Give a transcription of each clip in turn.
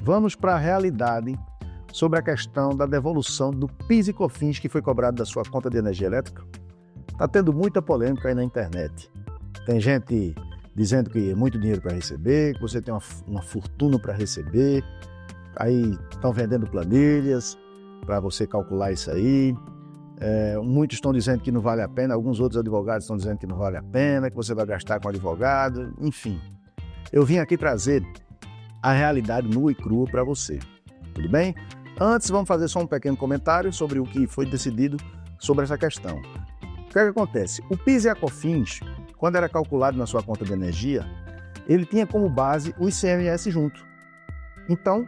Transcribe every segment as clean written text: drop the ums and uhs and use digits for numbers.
vamos para a realidade sobre a questão da devolução do PIS e COFINS que foi cobrado da sua conta de energia elétrica. Está tendo muita polêmica aí na internet. Tem gente dizendo que é muito dinheiro para receber, que você tem uma fortuna para receber. Aí estão vendendo planilhas para você calcular isso aí. Muitos estão dizendo que não vale a pena, alguns outros advogados estão dizendo que não vale a pena, que você vai gastar com advogado, enfim. Eu vim aqui trazer a realidade nua e crua para você, tudo bem? Antes, vamos fazer só um pequeno comentário sobre o que foi decidido sobre essa questão. O que acontece? O PIS e a COFINS, quando era calculado na sua conta de energia, ele tinha como base o ICMS junto. Então,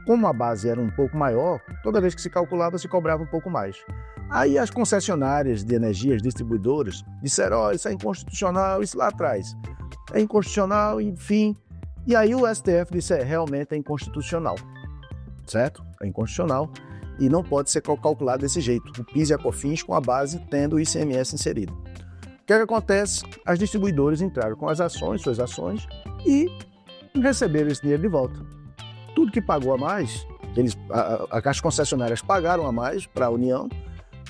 como a base era um pouco maior, toda vez que se calculava, se cobrava um pouco mais. Aí as concessionárias de energia, as distribuidoras, disseram, isso é inconstitucional, isso lá atrás. É inconstitucional, enfim. E aí o STF disse, realmente é inconstitucional, certo? É inconstitucional e não pode ser calculado desse jeito, o PIS e a COFINS com a base tendo o ICMS inserido. O que acontece? As distribuidoras entraram com suas ações, e receberam esse dinheiro de volta. Tudo que pagou a mais, as concessionárias pagaram a mais para a União,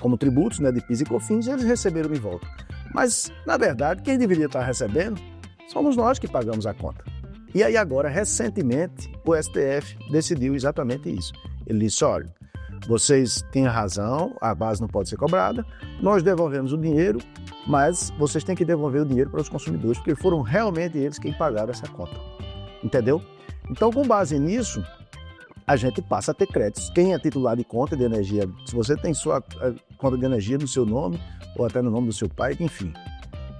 como tributos, né, de PIS e COFINS, eles receberam de volta. Mas, na verdade, quem deveria estar recebendo somos nós que pagamos a conta. E aí agora, recentemente, o STF decidiu exatamente isso. Ele disse, olha, vocês têm razão, a base não pode ser cobrada, nós devolvemos o dinheiro, mas vocês têm que devolver o dinheiro para os consumidores, porque foram realmente eles quem pagaram essa conta. Entendeu? Então, com base nisso, a gente passa a ter créditos. Quem é titular de conta de energia, se você tem sua conta de energia no seu nome, ou até no nome do seu pai, enfim,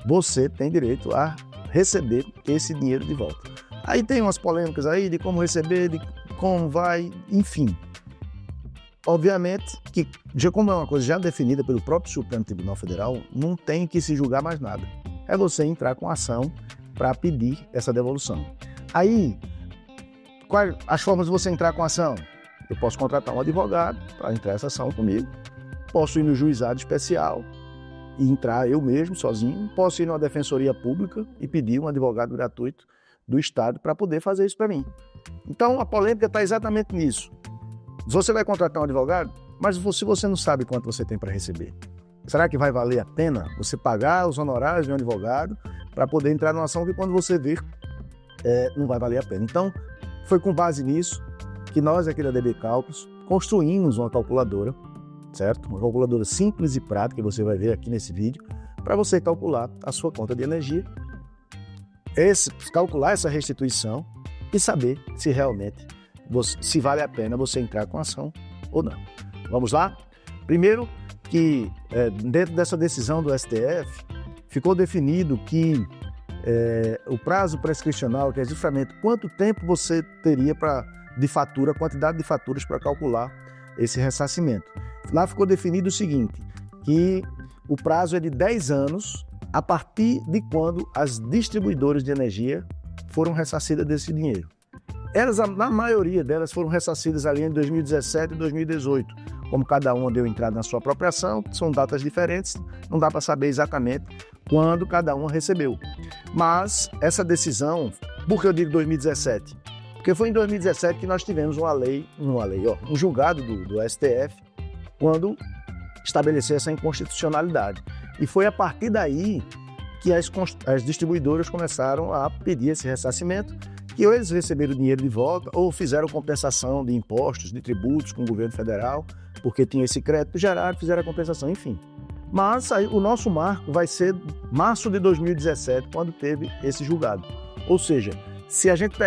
você tem direito a receber esse dinheiro de volta. Aí tem umas polêmicas aí de como receber, de como vai, enfim. Obviamente que, como é uma coisa já definida pelo próprio Supremo Tribunal Federal, não tem que se julgar mais nada. É você entrar com ação para pedir essa devolução. Aí, quais as formas de você entrar com ação? Eu posso contratar um advogado para entrar essa ação comigo, posso ir no juizado especial e entrar eu mesmo, sozinho, posso ir numa defensoria pública e pedir um advogado gratuito do Estado para poder fazer isso para mim. Então, a polêmica está exatamente nisso. Você vai contratar um advogado, mas se você não sabe quanto você tem para receber, será que vai valer a pena você pagar os honorários de um advogado para poder entrar numa ação que quando você ver, não vai valer a pena? Então, foi com base nisso que nós aqui da DB Cálculos construímos uma calculadora, certo? Uma calculadora simples e prática, que você vai ver aqui nesse vídeo, para você calcular a sua conta de energia, calcular essa restituição e saber se realmente se vale a pena você entrar com ação ou não. Vamos lá? Primeiro que dentro dessa decisão do STF ficou definido que o prazo prescricional, que é justamente quanto tempo você teria de fatura, quantidade de faturas para calcular esse ressarcimento. Lá ficou definido o seguinte, que o prazo é de 10 anos a partir de quando as distribuidoras de energia foram ressarcidas desse dinheiro. Na maioria delas foram ressarcidas ali em 2017 e 2018. Como cada uma deu entrada na sua própria ação, são datas diferentes, não dá para saber exatamente quando cada uma recebeu. Mas essa decisão, por que eu digo 2017? Porque foi em 2017 que nós tivemos um julgado do STF, quando estabeleceu essa inconstitucionalidade. E foi a partir daí que as distribuidoras começaram a pedir esse ressarcimento, que ou eles receberam o dinheiro de volta ou fizeram compensação de impostos, de tributos com o governo federal, porque tinha esse crédito gerado, fizeram a compensação, enfim. Mas aí, o nosso marco vai ser março de 2017, quando teve esse julgado. Ou seja, se a gente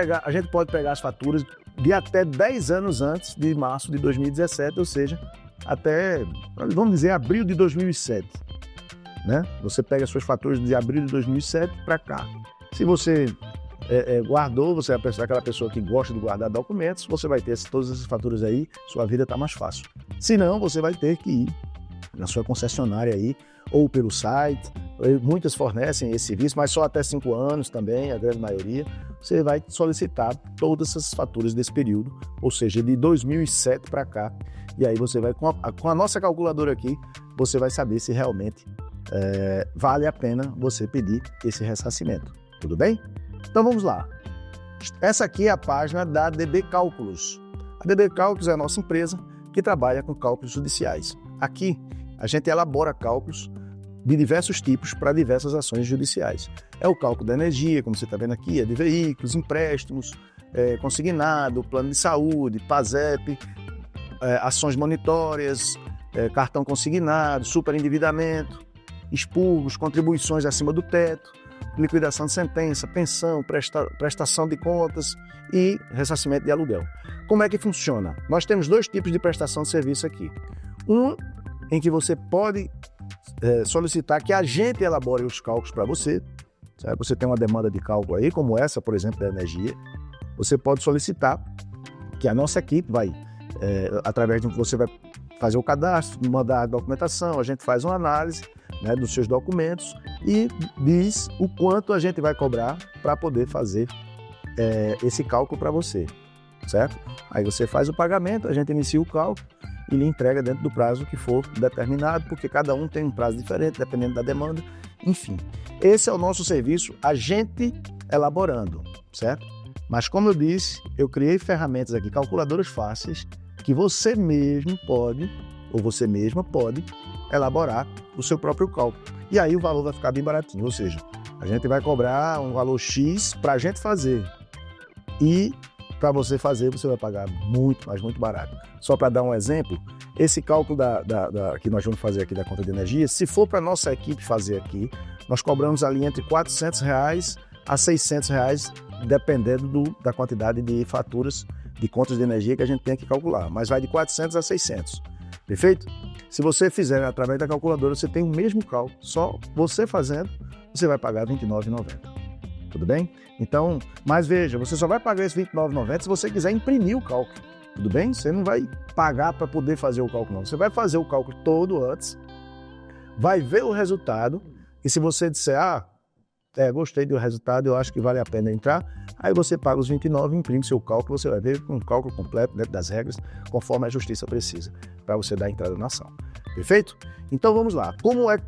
pode pegar as faturas de até 10 anos antes de março de 2017, ou seja, até, vamos dizer, abril de 2007. Né? Você pega as suas faturas de abril de 2007 para cá. Se você guardou, você é aquela pessoa que gosta de guardar documentos, você vai ter todas essas faturas aí, sua vida está mais fácil. Se não, você vai ter que ir na sua concessionária aí, ou pelo site, muitas fornecem esse serviço, mas só até 5 anos também, a grande maioria, você vai solicitar todas essas faturas desse período, ou seja, de 2007 para cá, e aí você vai, com a nossa calculadora aqui, você vai saber se realmente vale a pena você pedir esse ressarcimento, tudo bem? Então vamos lá. Essa aqui é a página da DB Cálculos. A DB Cálculos é a nossa empresa que trabalha com cálculos judiciais. Aqui, a gente elabora cálculos de diversos tipos para diversas ações judiciais. É o cálculo da energia, como você está vendo aqui, é de veículos, empréstimos, consignado, plano de saúde, PASEP, ações monitórias, cartão consignado, superendividamento, expurgos, contribuições acima do teto, liquidação de sentença, pensão, prestação de contas e ressarcimento de aluguel. Como é que funciona? Nós temos dois tipos de prestação de serviço aqui. Um em que você pode solicitar que a gente elabore os cálculos para você. Certo? Você tem uma demanda de cálculo aí, como essa, por exemplo, da energia. Você pode solicitar que a nossa equipe vai, através de você vai fazer o cadastro, mandar a documentação, a gente faz uma análise, né, dos seus documentos e diz o quanto a gente vai cobrar para poder fazer esse cálculo para você, certo? Aí você faz o pagamento, a gente inicia o cálculo e lhe entrega dentro do prazo que for determinado, porque cada um tem um prazo diferente, dependendo da demanda, enfim. Esse é o nosso serviço, a gente elaborando, certo? Mas como eu disse, eu criei ferramentas aqui, calculadoras fáceis, que você mesmo pode, ou você mesma pode, elaborar o seu próprio cálculo. E aí o valor vai ficar bem baratinho, ou seja, a gente vai cobrar um valor X para a gente fazer. E para você fazer, você vai pagar muito, mas muito barato. Só para dar um exemplo, esse cálculo que nós vamos fazer aqui da conta de energia, se for para a nossa equipe fazer aqui, nós cobramos ali entre R$400 a R$600, dependendo da quantidade de faturas de contas de energia que a gente tem que calcular. Mas vai de 400 a 600. Perfeito? Se você fizer através da calculadora, você tem o mesmo cálculo. Só você fazendo, você vai pagar R$ 29,90. Tudo bem? Então, mas veja, você só vai pagar esse R$ 29,90 se você quiser imprimir o cálculo. Tudo bem? Você não vai pagar para poder fazer o cálculo, não. Você vai fazer o cálculo todo antes, vai ver o resultado, e se você disser, gostei do resultado, eu acho que vale a pena entrar, aí você paga os 29, imprime seu cálculo, você vai ver um cálculo completo dentro das regras, conforme a justiça precisa, para você dar entrada na ação. Perfeito? Então vamos lá. Como é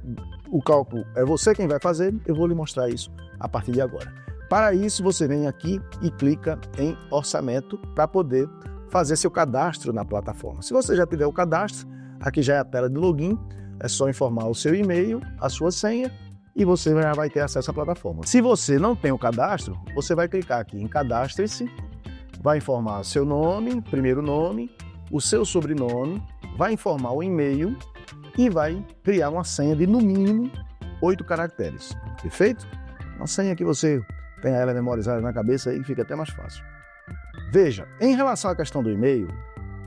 o cálculo é você quem vai fazer, eu vou lhe mostrar isso a partir de agora. Para isso, você vem aqui e clica em orçamento para poder fazer seu cadastro na plataforma. Se você já tiver o cadastro, aqui já é a tela de login, é só informar o seu e-mail, a sua senha, e você já vai ter acesso à plataforma. Se você não tem o cadastro, você vai clicar aqui em cadastre-se, vai informar seu nome, primeiro nome, o seu sobrenome, vai informar o e-mail e vai criar uma senha de no mínimo 8 caracteres. Perfeito? Uma senha que você tenha ela memorizada na cabeça aí, fica até mais fácil. Veja, em relação à questão do e-mail,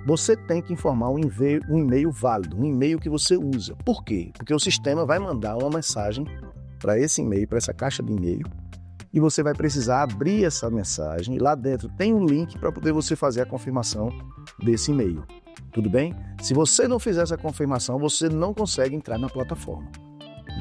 você tem que informar um e-mail válido, um e-mail que você usa. Por quê? Porque o sistema vai mandar uma mensagem para esse e-mail, para essa caixa de e-mail, e você vai precisar abrir essa mensagem, e lá dentro tem um link para poder você fazer a confirmação desse e-mail. Tudo bem? Se você não fizer essa confirmação, você não consegue entrar na plataforma.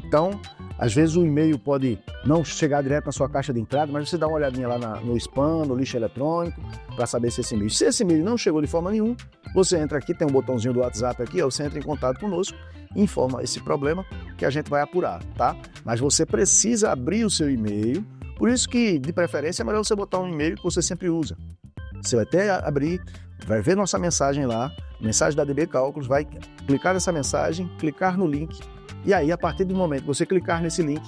Então, às vezes o e-mail pode não chegar direto na sua caixa de entrada, mas você dá uma olhadinha lá no spam, no lixo eletrônico, para saber se esse e-mail. Se esse e-mail não chegou de forma nenhuma, você entra aqui, tem um botãozinho do WhatsApp aqui, você entra em contato conosco, informa esse problema que a gente vai apurar, tá? Mas você precisa abrir o seu e-mail, por isso que, de preferência, é melhor você botar um e-mail que você sempre usa. Você vai até abrir, vai ver nossa mensagem lá, mensagem da DB Cálculos, vai clicar nessa mensagem, clicar no link, e aí, a partir do momento que você clicar nesse link,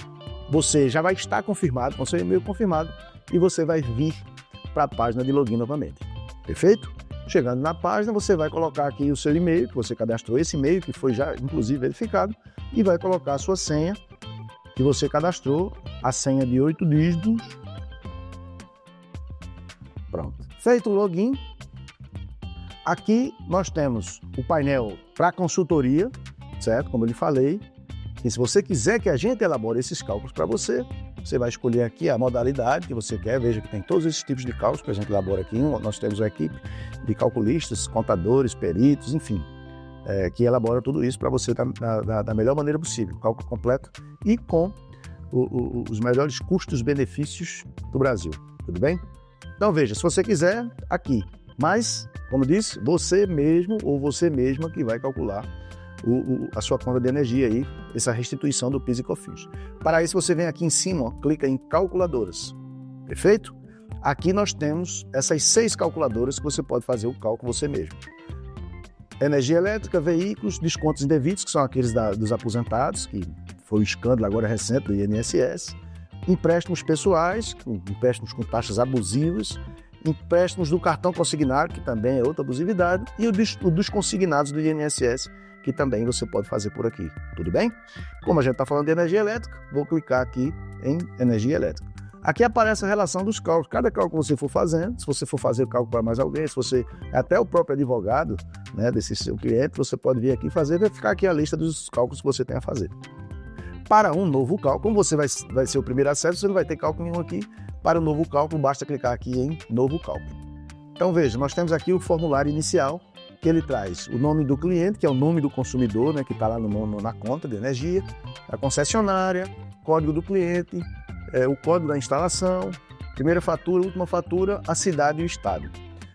você já vai estar confirmado, com seu e-mail confirmado, e você vai vir para a página de login novamente. Perfeito? Chegando na página, você vai colocar aqui o seu e-mail, que você cadastrou esse e-mail, que foi já, inclusive, verificado, e vai colocar a sua senha, que você cadastrou, a senha de 8 dígitos. Pronto. Feito o login, aqui nós temos o painel para consultoria, certo? Como eu lhe falei. E se você quiser que a gente elabore esses cálculos para você, você vai escolher aqui a modalidade que você quer. Veja que tem todos esses tipos de cálculos que a gente elabora aqui. Nós temos uma equipe de calculistas, contadores, peritos, enfim, que elabora tudo isso para você da melhor maneira possível. Cálculo completo e com os melhores custos-benefícios do Brasil. Tudo bem? Então veja, se você quiser, aqui. Mas, como disse, você mesmo ou você mesma que vai calcular a sua conta de energia aí, essa restituição do PIS e COFINS. Para isso você vem aqui em cima, ó, clica em calculadoras. Perfeito? aqui nós temos essas 6 calculadoras que você pode fazer o cálculo você mesmo. Energia elétrica, veículos, descontos indevidos, que são aqueles dos aposentados, que foi o escândalo agora recente do INSS, empréstimos pessoais, empréstimos com taxas abusivas, empréstimos do cartão consignário, que também é outra abusividade, e o dos consignados do INSS, que também você pode fazer por aqui. Tudo bem? Como a gente está falando de energia elétrica, vou clicar aqui em energia elétrica. Aqui aparece a relação dos cálculos. Cada cálculo que você for fazendo, se você for fazer o cálculo para mais alguém, se você, até o próprio advogado, né, desse seu cliente, você pode vir aqui fazer, vai ficar aqui a lista dos cálculos que você tem a fazer. Para um novo cálculo, como você vai ser o primeiro acesso, você não vai ter cálculo nenhum aqui. Para o novo cálculo, basta clicar aqui em novo cálculo. Então veja, nós temos aqui o formulário inicial, que ele traz o nome do cliente, que é o nome do consumidor, né, que está lá na conta de energia, a concessionária, código do cliente, o código da instalação, primeira fatura, última fatura, a cidade e o estado.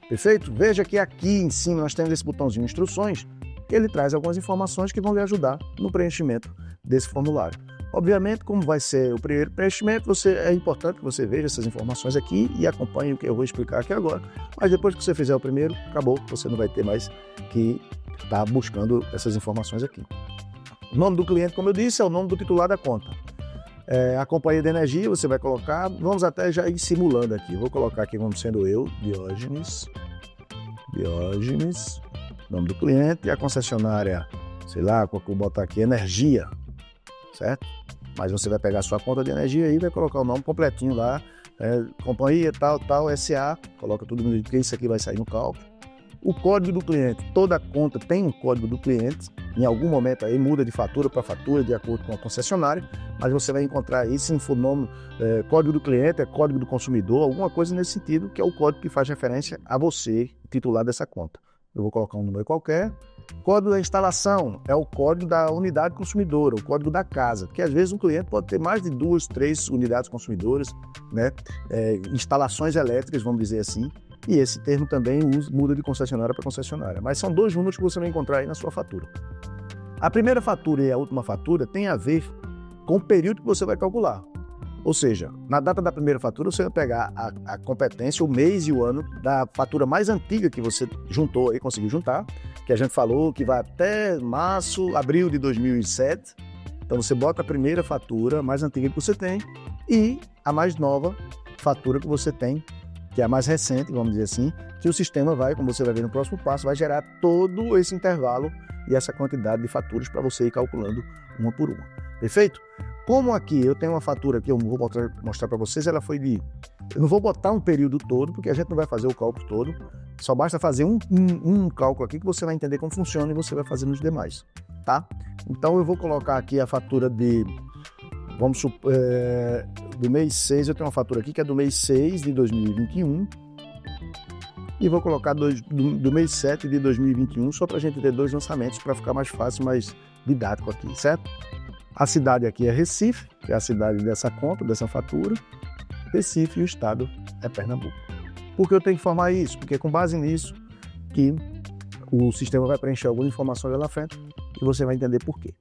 Perfeito? Veja que aqui em cima nós temos esse botãozinho instruções, que ele traz algumas informações que vão lhe ajudar no preenchimento desse formulário. Obviamente, como vai ser o primeiro preenchimento, é importante que você veja essas informações aqui e acompanhe o que eu vou explicar aqui agora. Mas depois que você fizer o primeiro, acabou, você não vai ter mais que estar buscando essas informações aqui. O nome do cliente, como eu disse, é o nome do titular da conta. A companhia de energia, você vai colocar, vamos até já ir simulando aqui. Vou colocar aqui como sendo eu, Diógenes, nome do cliente, e a concessionária, sei lá, vou botar aqui energia, certo? Mas você vai pegar a sua conta de energia e vai colocar o nome completinho lá, companhia tal, SA, coloca tudo no porque isso aqui vai sair no cálculo. O código do cliente, toda conta tem um código do cliente, em algum momento aí muda de fatura para fatura de acordo com a concessionária, mas você vai encontrar aí, se não for nome, código do cliente, é código do consumidor, alguma coisa nesse sentido, que é o código que faz referência a você, titular dessa conta. Eu vou colocar um número qualquer. Código da instalação é o código da unidade consumidora, o código da casa, porque às vezes um cliente pode ter mais de 2, 3 unidades consumidoras, né? Instalações elétricas, vamos dizer assim, e esse termo também muda de concessionária para concessionária. Mas são 2 números que você vai encontrar aí na sua fatura. A primeira fatura e a última fatura tem a ver com o período que você vai calcular. Ou seja, na data da primeira fatura, você vai pegar a competência, o mês e o ano da fatura mais antiga que você juntou e conseguiu juntar, que a gente falou que vai até abril de 2007. Então você bota a primeira fatura mais antiga que você tem e a mais nova fatura que você tem, que é a mais recente, vamos dizer assim, que o sistema vai, como você vai ver no próximo passo, vai gerar todo esse intervalo e essa quantidade de faturas para você ir calculando uma por uma. Perfeito? Como aqui eu tenho uma fatura que eu vou mostrar para vocês, ela foi de... Eu não vou botar um período todo, porque a gente não vai fazer o cálculo todo. Só basta fazer um cálculo aqui que você vai entender como funciona e você vai fazer nos demais, tá? Então eu vou colocar aqui a fatura de... Vamos supor... do mês 6, eu tenho uma fatura aqui que é do mês 6 de 2021. E vou colocar do mês 7 de 2021, só para a gente ter 2 lançamentos, para ficar mais fácil, mais didático aqui, certo? A cidade aqui é Recife, que é a cidade dessa conta, dessa fatura. Recife e o estado é Pernambuco. Por que eu tenho que informar isso? Porque é com base nisso que o sistema vai preencher algumas informações lá na frente e você vai entender por quê.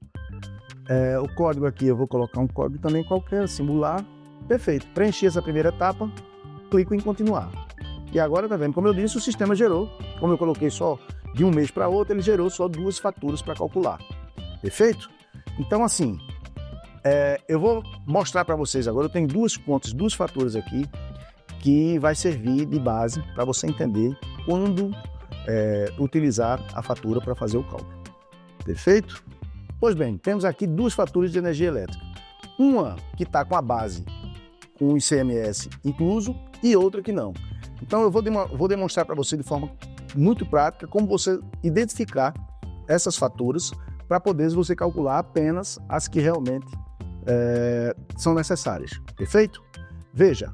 O código aqui, eu vou colocar um código também qualquer, simular. Perfeito. Preenchi essa primeira etapa, clico em continuar. E agora, tá vendo? Como eu disse, o sistema gerou, como eu coloquei só de um mês para outro, ele gerou só 2 faturas para calcular. Perfeito? Então, assim, eu vou mostrar para vocês agora, eu tenho 2 contas, 2 faturas aqui, que vai servir de base para você entender quando utilizar a fatura para fazer o cálculo. Perfeito? Pois bem, temos aqui 2 faturas de energia elétrica. Uma que está com a base com o ICMS incluso e outra que não. Então eu vou demonstrar para você de forma muito prática como você identificar essas faturas para poder você calcular apenas as que realmente são necessárias. Perfeito? Veja,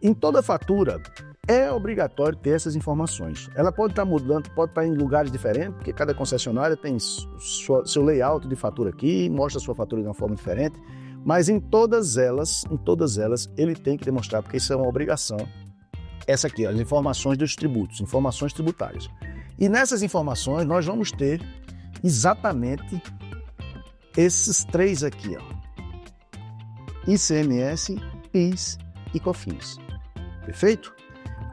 em toda fatura é obrigatório ter essas informações. Ela pode estar mudando, pode estar em lugares diferentes, porque cada concessionária tem seu layout de fatura aqui, mostra a sua fatura de uma forma diferente, mas em todas elas ele tem que demonstrar, porque isso é uma obrigação. Essa aqui, as informações dos tributos, informações tributárias. E nessas informações nós vamos ter exatamente esses 3 aqui, ó. ICMS, PIS e COFINS. Perfeito?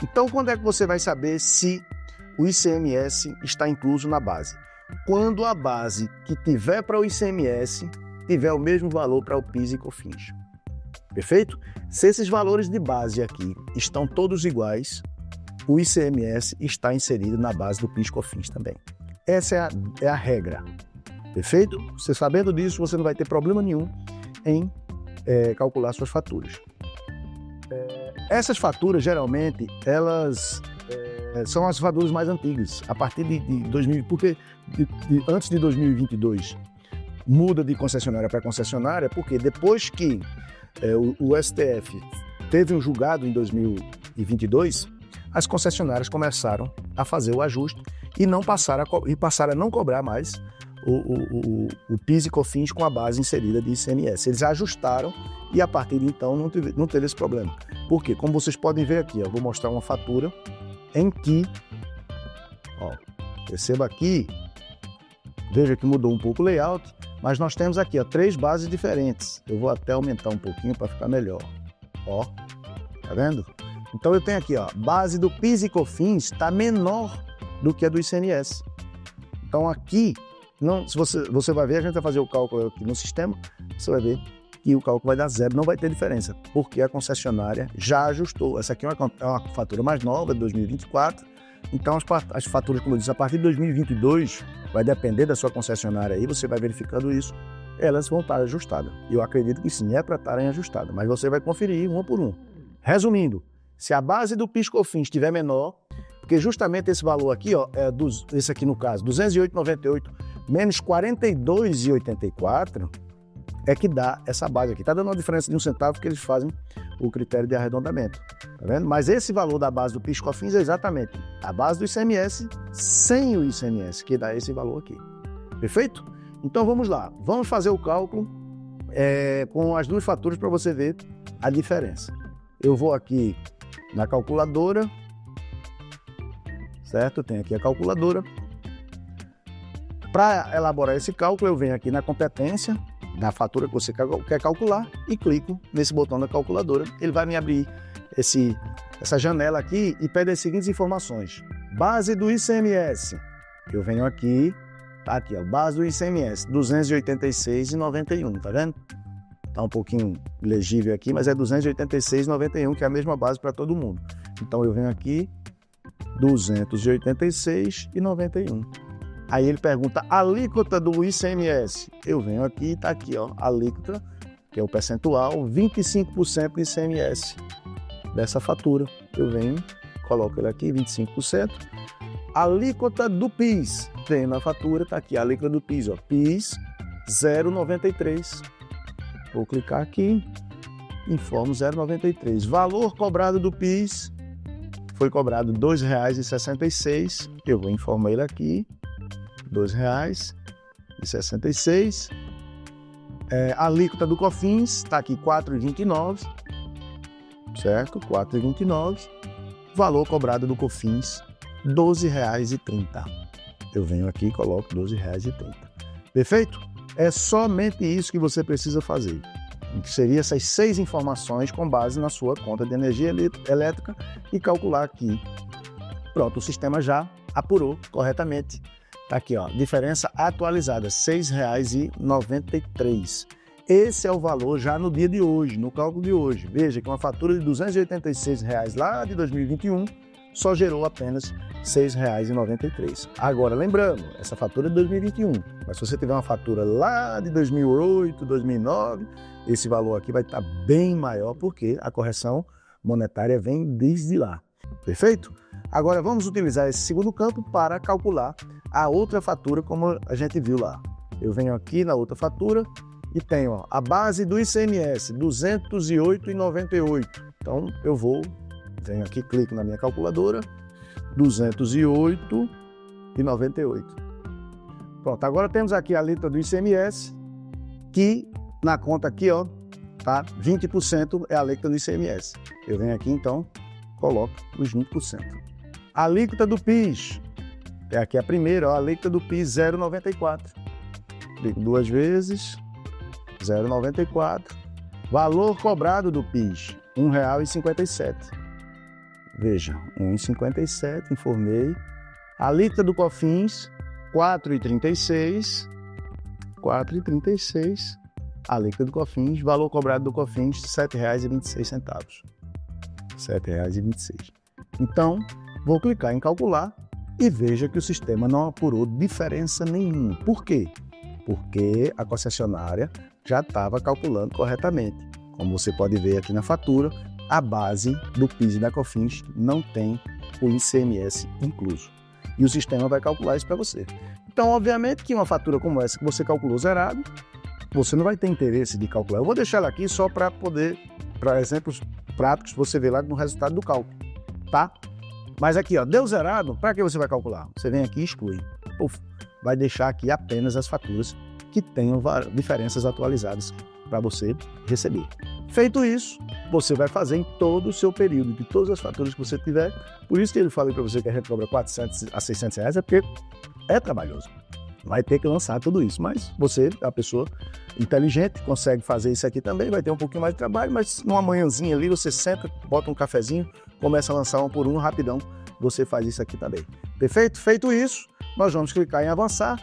Então, quando é que você vai saber se o ICMS está incluso na base? Quando a base que tiver para o ICMS tiver o mesmo valor para o PIS e COFINS. Perfeito? Se esses valores de base aqui estão todos iguais, o ICMS está inserido na base do PIS e COFINS também. Essa é a regra. Perfeito? Você sabendo disso, você não vai ter problema nenhum em calcular suas faturas. Essas faturas, geralmente, elas são as faturas mais antigas, a partir de 2000, porque antes de 2022 muda de concessionária para concessionária, porque depois que o STF teve um julgado em 2022, as concessionárias começaram a fazer o ajuste e passaram a não cobrar mais o PIS e COFINS com a base inserida de ICMS. Eles ajustaram e a partir de então não teve esse problema. Por quê? Como vocês podem ver aqui, eu vou mostrar uma fatura em que, perceba aqui, veja que mudou um pouco o layout, mas nós temos aqui 3 bases diferentes. Eu vou até aumentar um pouquinho para ficar melhor. Tá vendo? Então eu tenho aqui, base do PIS e COFINS está menor do que a do ICMS. Então aqui, se você vai ver, a gente vai fazer o cálculo aqui no sistema, você vai ver que o cálculo vai dar 0, não vai ter diferença, porque a concessionária já ajustou. Essa aqui é uma fatura mais nova, de 2024, então as faturas, como eu disse, a partir de 2022, vai depender da sua concessionária aí, você vai verificando isso, elas vão estar ajustadas. Eu acredito que sim, é para estarem ajustadas, mas você vai conferir uma por uma. Resumindo, se a base do PIS/COFINS estiver menor, porque justamente esse valor aqui, esse aqui no caso, 208,98 menos 42,84, é que dá essa base aqui. Está dando uma diferença de 1 centavo porque eles fazem o critério de arredondamento. Tá vendo? Mas esse valor da base do PIS/COFINS é exatamente a base do ICMS sem o ICMS, que dá esse valor aqui. Perfeito? Então vamos lá. Vamos fazer o cálculo com as 2 faturas para você ver a diferença. Eu vou aqui na calculadora, certo? Eu tenho aqui a calculadora. Para elaborar esse cálculo, eu venho aqui na competência da fatura que você quer calcular e clico nesse botão da calculadora. Ele vai me abrir essa janela aqui e pede as seguintes informações. Base do ICMS. Eu venho aqui, tá aqui, base do ICMS, 286,91, tá vendo? Tá um pouquinho legível aqui, mas é 286,91, que é a mesma base para todo mundo. Então eu venho aqui, 286,91. Aí ele pergunta alíquota do ICMS. Eu venho aqui, está aqui, alíquota, que é o percentual, 25% do ICMS dessa fatura. Eu venho, coloco ele aqui, 25%. Alíquota do PIS, tem na fatura, está aqui, a alíquota do PIS, PIS 0,93. Vou clicar aqui, informo 0,93. Valor cobrado do PIS, foi cobrado R$ 2,66. Eu vou informar ele aqui. R$ 2,66. Alíquota do COFINS, está aqui 4,29, certo? 4,29. Valor cobrado do COFINS, R$ 12,30. Eu venho aqui e coloco R$ 12,30. Perfeito? É somente isso que você precisa fazer. Que seria essas 6 informações com base na sua conta de energia elétrica e calcular aqui. Pronto, o sistema já apurou corretamente. Está aqui, diferença atualizada, R$ 6,93. Esse é o valor já no dia de hoje, no cálculo de hoje. Veja que uma fatura de R$ 286 lá de 2021 só gerou apenas R$ 6,93. Agora, lembrando, essa fatura é de 2021, mas se você tiver uma fatura lá de 2008, 2009, esse valor aqui vai estar bem maior, porque a correção monetária vem desde lá. Perfeito? Agora vamos utilizar esse segundo campo para calcular a outra fatura, como a gente viu lá. Eu venho aqui na outra fatura e tenho a base do ICMS, R$ 208,98. Então eu venho aqui, clico na minha calculadora, R$ 208,98. Pronto, agora temos aqui a alíquota do ICMS, que na conta aqui, tá? 20% é a alíquota do ICMS. Eu venho aqui então, coloco os 20%. A alíquota do PIS, aqui a primeira, a alíquota do PIS 0,94. Clico 2 vezes, 0,94. Valor cobrado do PIS, R$ 1,57. veja, 1,57, informei. A alíquota do COFINS, 4,36. 4,36. A alíquota do COFINS, valor cobrado do COFINS, R$ 7,26. R$ 7,26. Então, vou clicar em calcular e veja que o sistema não apurou diferença nenhuma. Por quê? Porque a concessionária já estava calculando corretamente. Como você pode ver aqui na fatura, a base do PIS e da COFINS não tem o ICMS incluso. E o sistema vai calcular isso para você. Então, obviamente que uma fatura como essa que você calculou zerado, você não vai ter interesse de calcular. Eu vou deixar ela aqui só para poder, para exemplos práticos, você ver lá no resultado do cálculo, tá? Mas aqui, ó, deu zerado, para que você vai calcular? Você vem aqui e exclui. Puf, vai deixar aqui apenas as faturas que tenham diferenças atualizadas para você receber. Feito isso, você vai fazer em todo o seu período, de todas as faturas que você tiver. Por isso que eu falei para você que a gente cobra R$400 a R$600, é porque é trabalhoso. Vai ter que lançar tudo isso, mas você, a pessoa inteligente, consegue fazer isso aqui também, vai ter um pouquinho mais de trabalho, mas numa manhãzinha ali, você senta, bota um cafezinho, começa a lançar um por um, rapidão, você faz isso aqui também. Perfeito? Feito isso, nós vamos clicar em avançar.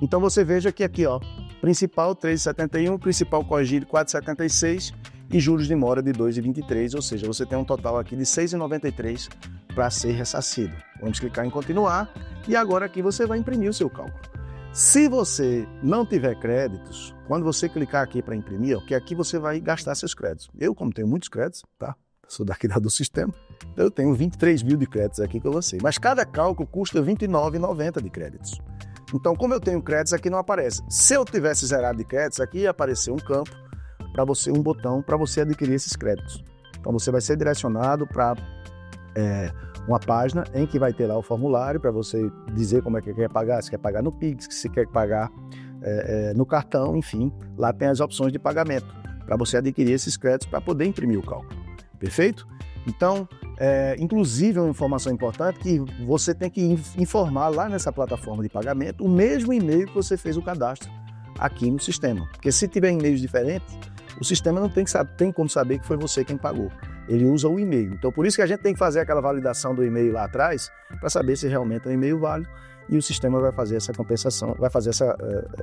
Então você veja que aqui, ó, principal 3,71, principal corrigido 4,76 e juros de mora de 2,23, ou seja, você tem um total aqui de 6,93 para ser ressarcido. Vamos clicar em continuar e agora aqui você vai imprimir o seu cálculo. Se você não tiver créditos, quando você clicar aqui para imprimir, ó, que aqui você vai gastar seus créditos. Eu, como tenho muitos créditos, tá? Sou daqui do sistema, eu tenho 23 mil de créditos aqui com você. Mas cada cálculo custa R$ 29,90 de créditos. Então, como eu tenho créditos, aqui não aparece. Se eu tivesse zerado de créditos, aqui ia aparecer um campo para você, um botão para você adquirir esses créditos. Então, você vai ser direcionado para uma página em que vai ter lá o formulário para você dizer como é que quer pagar, se quer pagar no Pix, se quer pagar no cartão, enfim. Lá tem as opções de pagamento para você adquirir esses créditos para poder imprimir o cálculo. Perfeito? Então, inclusive uma informação importante que você tem que informar lá nessa plataforma de pagamento o mesmo e-mail que você fez o cadastro aqui no sistema. Porque se tiver e-mails diferentes, o sistema não tem como saber que foi você quem pagou. Ele usa o e-mail. Então, por isso que a gente tem que fazer aquela validação do e-mail lá atrás para saber se realmente é um e-mail válido e o sistema vai fazer essa compensação, vai fazer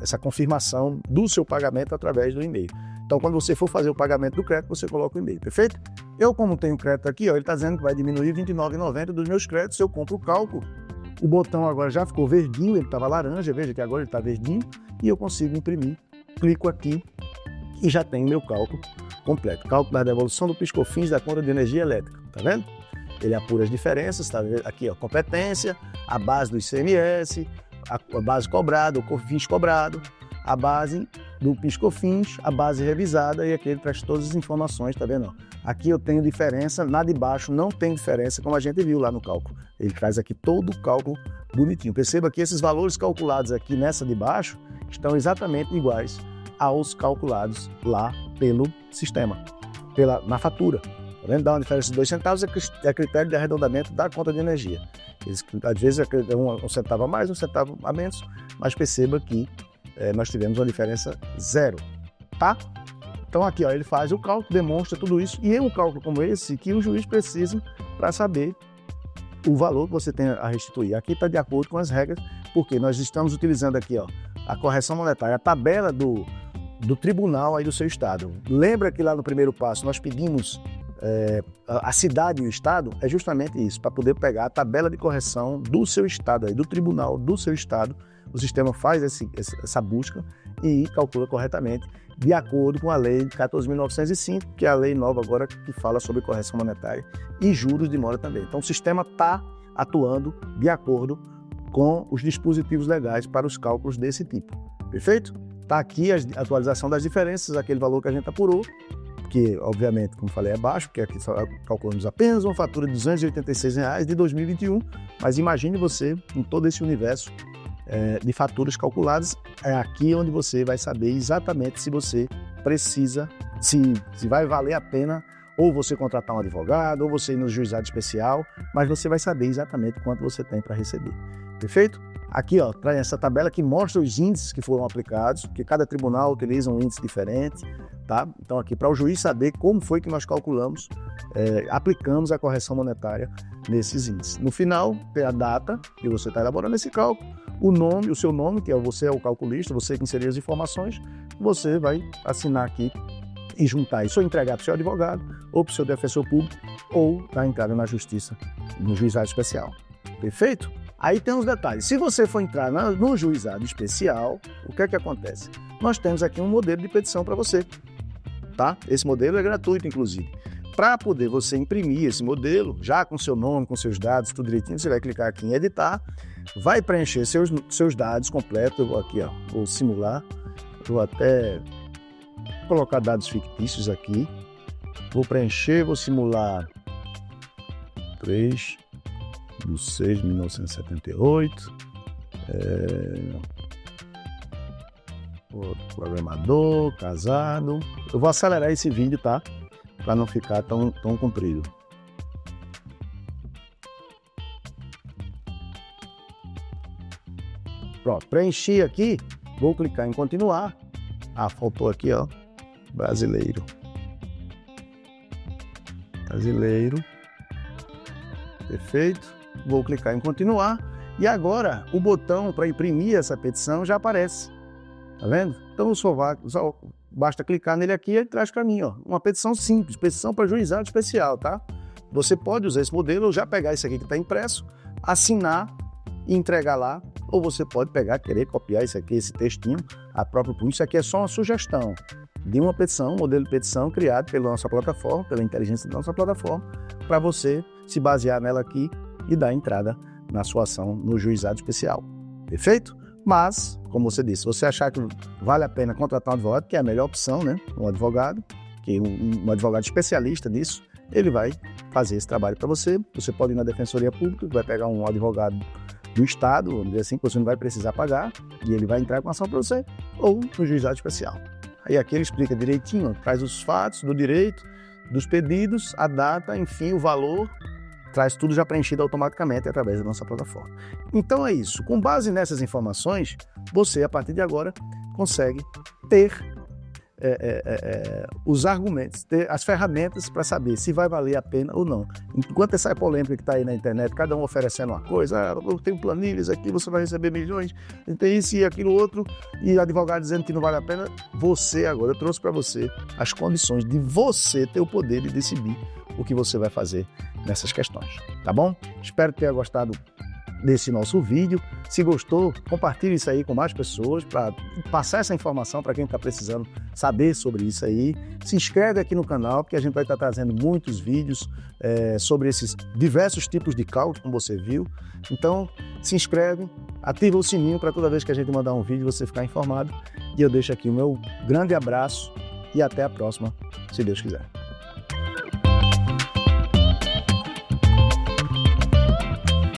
essa confirmação do seu pagamento através do e-mail. Então, quando você for fazer o pagamento do crédito, você coloca o e-mail, perfeito? Eu, como tenho crédito aqui, ó, ele está dizendo que vai diminuir R$ 29,90 dos meus créditos, eu compro o cálculo. O botão agora já ficou verdinho, ele estava laranja, veja que agora ele está verdinho, e eu consigo imprimir. Clico aqui e já tenho meu cálculo completo. Cálculo da devolução do PIS/COFINS da conta de energia elétrica, tá vendo? Ele apura as diferenças, tá vendo? Aqui, ó, competência, a base do ICMS, a base cobrada, o COFINS cobrado, a base do PIS/COFINS, a base revisada e aqui ele traz todas as informações, tá vendo? Aqui eu tenho diferença, na de baixo não tem diferença, como a gente viu lá no cálculo. Ele traz aqui todo o cálculo bonitinho. Perceba que esses valores calculados aqui nessa de baixo estão exatamente iguais aos calculados lá pelo sistema, na fatura. Tá vendo? Dá uma diferença de 2 centavos, é critério de arredondamento da conta de energia. Às vezes é um centavo a mais, um centavo a menos, mas perceba que nós tivemos uma diferença zero, tá? Então aqui, ó, ele faz o cálculo, demonstra tudo isso, e é um cálculo como esse que o juiz precisa para saber o valor que você tem a restituir. Aqui está de acordo com as regras, porque nós estamos utilizando aqui, ó, a correção monetária, a tabela do tribunal aí do seu estado. Lembra que lá no primeiro passo nós pedimos a cidade e o estado? É justamente isso, para poder pegar a tabela de correção do seu estado, aí, do tribunal do seu estado. O sistema faz essa busca e calcula corretamente, de acordo com a lei 14.905, que é a lei nova agora que fala sobre correção monetária e juros de mora também. Então o sistema está atuando de acordo com os dispositivos legais para os cálculos desse tipo. Perfeito? Está aqui a atualização das diferenças, aquele valor que a gente apurou, que obviamente, como falei, é baixo, porque aqui só calculamos apenas uma fatura de R$ 286 de 2021, mas imagine você com todo esse universo de faturas calculadas, é aqui onde você vai saber exatamente se você precisa, se vai valer a pena ou você contratar um advogado, ou você ir no juizado especial, mas você vai saber exatamente quanto você tem para receber. Perfeito? Aqui, ó, traz essa tabela que mostra os índices que foram aplicados, porque cada tribunal utiliza um índice diferente, tá? Então aqui para o juiz saber como foi que nós calculamos, aplicamos a correção monetária nesses índices. No final, tem a data que você está elaborando esse cálculo, o seu nome, que você é o calculista, você que inseriu as informações, você vai assinar aqui e juntar isso, ou entregar para o seu advogado, ou para o seu defensor público, ou dar entrada na justiça, no juizado especial. Perfeito? Aí tem os detalhes. Se você for entrar no juizado especial, o que é que acontece? Nós temos aqui um modelo de petição para você, tá? Esse modelo é gratuito, inclusive. Para poder você imprimir esse modelo, já com seu nome, com seus dados, tudo direitinho, você vai clicar aqui em editar, vai preencher seus dados completos. Eu vou aqui, ó, vou simular, vou até colocar dados fictícios aqui, vou preencher, vou simular 3/6/1978, programador, casado. Eu vou acelerar esse vídeo, tá? Para não ficar tão comprido. Pronto, preenchi aqui, vou clicar em continuar. Ah, faltou aqui, ó, brasileiro. Perfeito. Vou clicar em continuar. E agora o botão para imprimir essa petição já aparece. Tá vendo? Então só basta clicar nele aqui e ele traz para mim, ó, uma petição simples, petição para juizado especial, tá? Você pode usar esse modelo ou já pegar esse aqui que está impresso, assinar e entregar lá, ou você pode pegar, querer copiar esse aqui, esse textinho, a própria punho. Isso aqui é só uma sugestão de uma petição, um modelo de petição criado pela nossa plataforma, pela inteligência da nossa plataforma, para você se basear nela aqui e dar entrada na sua ação no juizado especial. Perfeito? Mas, como você disse, se você achar que vale a pena contratar um advogado, que é a melhor opção, né? Um advogado, que um advogado especialista nisso, ele vai fazer esse trabalho para você. Você pode ir na Defensoria Pública, vai pegar um advogado do Estado, vamos dizer assim, que você não vai precisar pagar, e ele vai entrar com ação para você, ou no juizado especial. Aí aqui ele explica direitinho, traz os fatos do direito, dos pedidos, a data, enfim, o valor, traz tudo já preenchido automaticamente através da nossa plataforma. Então é isso. Com base nessas informações, você, a partir de agora, consegue ter os argumentos, ter as ferramentas para saber se vai valer a pena ou não. Enquanto essa polêmica que está aí na internet, cada um oferecendo uma coisa, eu tenho planilhas aqui, você vai receber milhões, tem isso e aquilo outro, e advogado dizendo que não vale a pena, eu trouxe para você as condições de você ter o poder de decidir o que você vai fazer nessas questões, tá bom? Espero que tenha gostado desse nosso vídeo. Se gostou, compartilhe isso aí com mais pessoas para passar essa informação para quem está precisando saber sobre isso aí. Se inscreve aqui no canal, porque a gente vai estar trazendo muitos vídeos sobre esses diversos tipos de cálculo, como você viu. Então, se inscreve, ativa o sininho para toda vez que a gente mandar um vídeo você ficar informado. E eu deixo aqui o meu grande abraço e até a próxima, se Deus quiser.